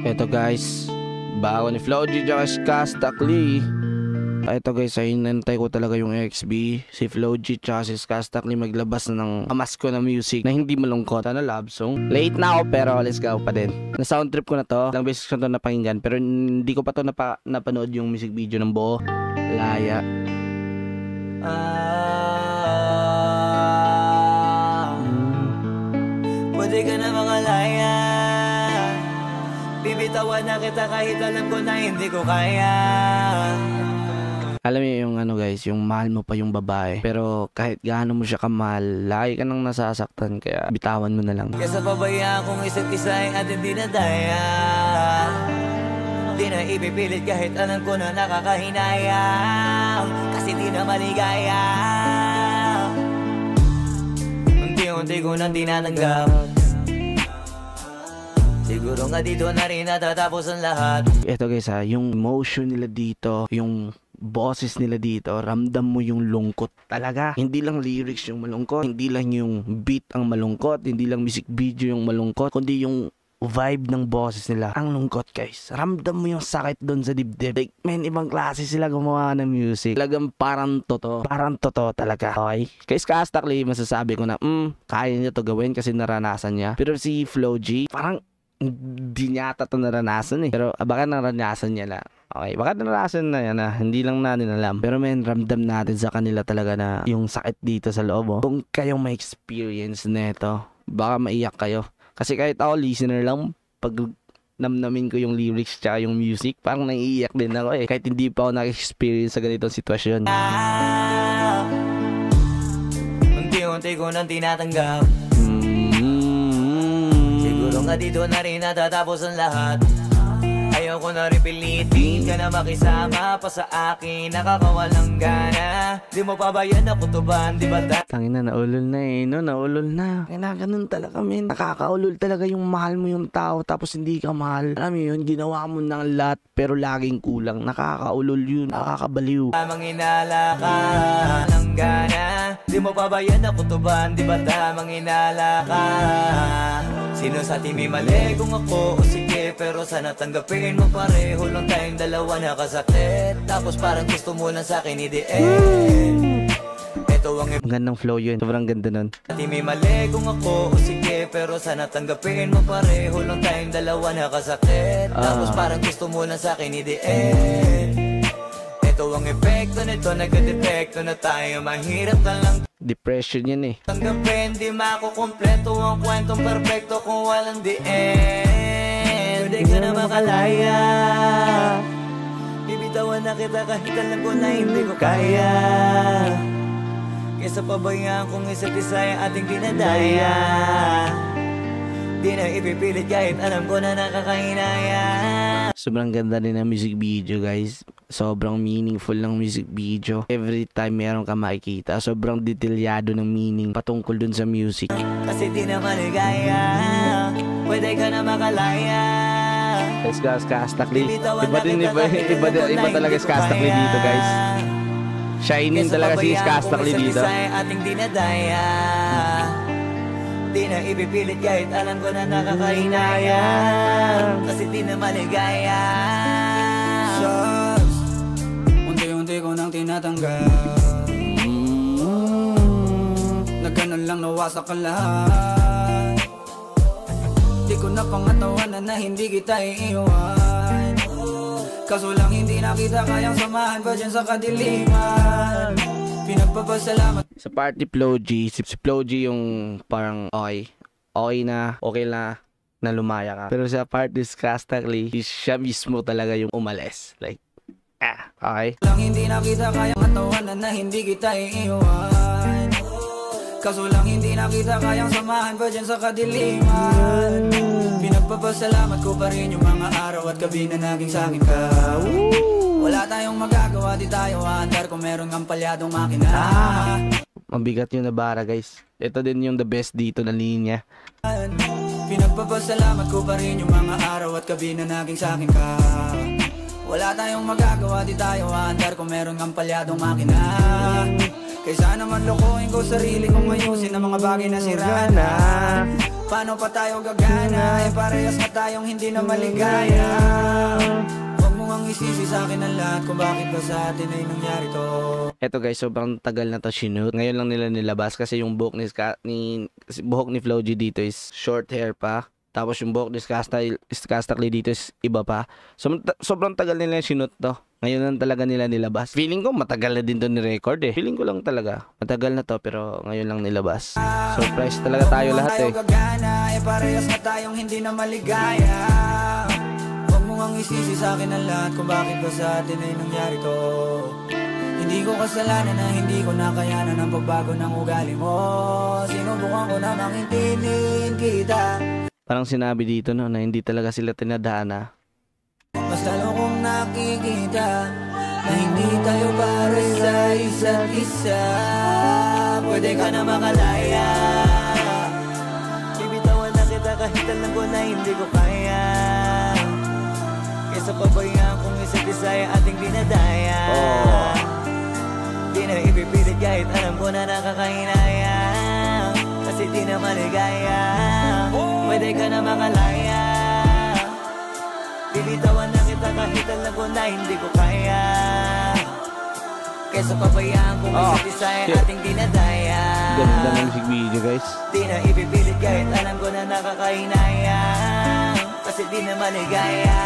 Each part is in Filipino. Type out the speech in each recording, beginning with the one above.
Eto guys, bago ni Flowgy tsaka Skastakli. Eto guys, ay nantay ko talaga yung XB, si Flowgy tsaka si Skastakli maglabas na ng amas ko na music na hindi malungkot na love song. Late na ako pero let's go pa din. Na sound trip ko na to, ilang beses ko to napakinggan pero hindi ko pa to napanood yung music video ng buo. Laya. Pwede ka na makalaya, bibitawan na kita kahit alam ko na hindi ko kaya. Alam niyo yung ano guys, yung mahal mo pa yung babae pero kahit gaano mo siya kamahal, lagi ka nang nasasaktan kaya bitawan mo na lang. Kesa pabayaan kung isa't isa ay ating dinadaya, di na ipipilit kahit alam ko na nakakahinayang, kasi di na maligaya. Unti-unti ko nang tinatanggap, siguro nga dito na rin natatapos ang lahat. Ito guys ha, yung emotion nila dito, yung boses nila dito, ramdam mo yung lungkot talaga. Hindi lang lyrics yung malungkot, hindi lang yung beat ang malungkot, hindi lang music video yung malungkot, kundi yung vibe ng boses nila ang lungkot guys. Ramdam mo yung sakit doon sa dibdib. Like man, ibang klase sila gumawa ng music. Talagang parang totoo talaga. Okay? Kay Skastakli, masasabi ko na kaya niya to gawin kasi naranasan niya. Pero si Flowgy, parang hindi niya ata ito naranasan eh. Pero baka naranasan niya na. Okay, baka naranasan na yan na hindi lang natin alam. Pero men, ramdam natin sa kanila talaga na yung sakit dito sa loob. Kung kayong may experience neto, baka maiyak kayo. Kasi kahit ako listener lang, pag namnamin ko yung lyrics tsaka yung music, parang naiiyak din ako eh. Kahit hindi pa ako nag-experience sa ganitong sitwasyon. Unti-unti ko nang tinatanggap, siguro nga dito na rin natatapos ang lahat. Ayaw ko na rin pilitin ka na makisama pa sa akin, nakakawalang gana. Di mo pa ba yan nakutuban, di ba? Tangina, naulol na eh, no? Naulol na. Kaya ganun talaga, men. Nakakaulol talaga yung mahal mo yung tao tapos hindi ka mahal. Alam mo yun, ginawa mo ng lahat pero laging kulang. Nakakaulol yun, nakakabaliw. Tamang inala ka ng gana, di mo pa ba yan nakutuban, di ba? Tamang inala ka. Sino sa atin may mali kung ako o sige, pero sana tanggapin mo pareho lang tayong dalawa nakasakit. Tapos parang gusto mo lang sa akin i-di-end. Ito ang magandang flow yun, sobrang ganda nun. Atin may mali kung ako o sige, pero sana tanggapin mo pareho lang tayong dalawa nakasakit. Tapos parang gusto mo lang sa akin i-di-end. Ito ang epekto nito, nagka-depekto na tayo, mahirap na lang depression yan eh. tanggapin, di makukumpleto ang kwentong perfecto kung walang the end. Pwede ka na makalaya, bibitawan na kita kahit alam ko na hindi ko kaya. Kesa pabayaan kung isa't isa yung ating dinadaya, di na ipipilit kahit alam ko na nakakahinaya. Sobrang ganda din ng music video guys. Sobrang meaningful ng music video. Every time meron ka makikita, sobrang detalyado ng meaning patungkol dun sa music. Kasi di na maligaya, pwede ka na makalaya. Let's go, Skastakli. Iba talaga Skastakli dito guys. Shining talaga si Skastakli dito. Ating dinadaya, di na ipipilit kahit alam ko na nakakahinaya. Kasi di na maligaya. Unti-unti ko nang tinatanggap, na ganun lang nawasak ang lahat. Di ko na pangatawanan na hindi kita iiwan, kaso lang hindi na kita kayang samahan pa dyan sa kadiliman. Pinagpapasalamat sa party Flowgy, si Flowgy yung parang okay na lumaya ka. Pero sa party Skastakli, siya mismo talaga yung umalis. Like, okay. Lang hindi na kita kayang katawanan na hindi kita iiwan, kaso lang hindi na kita kayang samahan pa dyan sa kadiliman. Pinagpapasalamat ko pa rin yung mga araw at gabi na naging sa'kin ka. Wala tayong magagawa, di tayo aandar kung meron ng palyadong makina. Mabigat yung nabara guys. Ito din yung the best dito na linya. Pinagpapasalamat ko pa rin yung mga araw at gabi na naging sa'kin ka. Wala tayong magagawa, di tayo aandar kung meron ng palyadong makina. Kaysa naman lokohin ko sarili kong ayusin ang mga bagay na sira na. Paano pa tayo gagana? Parehas na tayong hindi na maligaya. Huwag mo ngang isisi sa akin ang lahat kung bakit ba sa atin ay nangyari to. Eto guys, sobrang tagal na to shoot. Ngayon lang nila nilabas kasi yung buhok ni Flo G dito is short hair pa. Tapos yung buhok ni Skastakli dito is iba pa. So, sobrang tagal nila sinut to. Ngayon lang talaga nila nilabas. Feeling ko matagal na din to ni-record eh. Feeling ko lang talaga. Matagal na to pero ngayon lang nilabas. Surprise talaga tayo lahat eh. Parehas na tayong hindi na maligaya. Huwag mo ngang isisi sa akin ang lahat kung bakit ba sa atin ay nangyari to. Hindi ko kasalanan na hindi ko nakayanan ang pagbago ng ugali mo. Sinubukan ko namang intindihin kita. Parang sinabi dito no, na hindi talaga sila tinadhana. Mas lalo kong nakikita na hindi tayo para sa isa't isa. Pwede ka na makalaya. Bibitawan na kita kahit alam ko na hindi ko kaya. Kesa pabayaan kong isa't isa ay ating dinadaya. Di na ipipilit kahit alam ko na nakakahinaya. Kasi di na maligaya. Pwede ka na makalaya. Bibitawan na kita kahit alam ko na hindi ko kaya. Kesa pabayaan kong isa't isa ay ating dinadaya. Ganda ng music video guys. Di na ipipilit kahit alam ko na nakakahinaya. Kasi di na maligaya.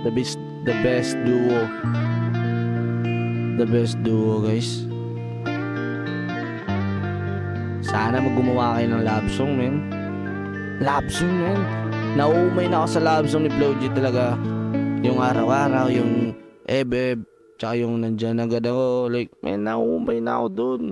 The best duo. The best duo guys. Sana gumawa kayo ng love song men. Love song men. Nauumay na ako sa love song ni Flo G talaga. Yung araw-araw, yung ebeb, tsaka yung nandyan agad ako. Like, man, nauumay na ako dun.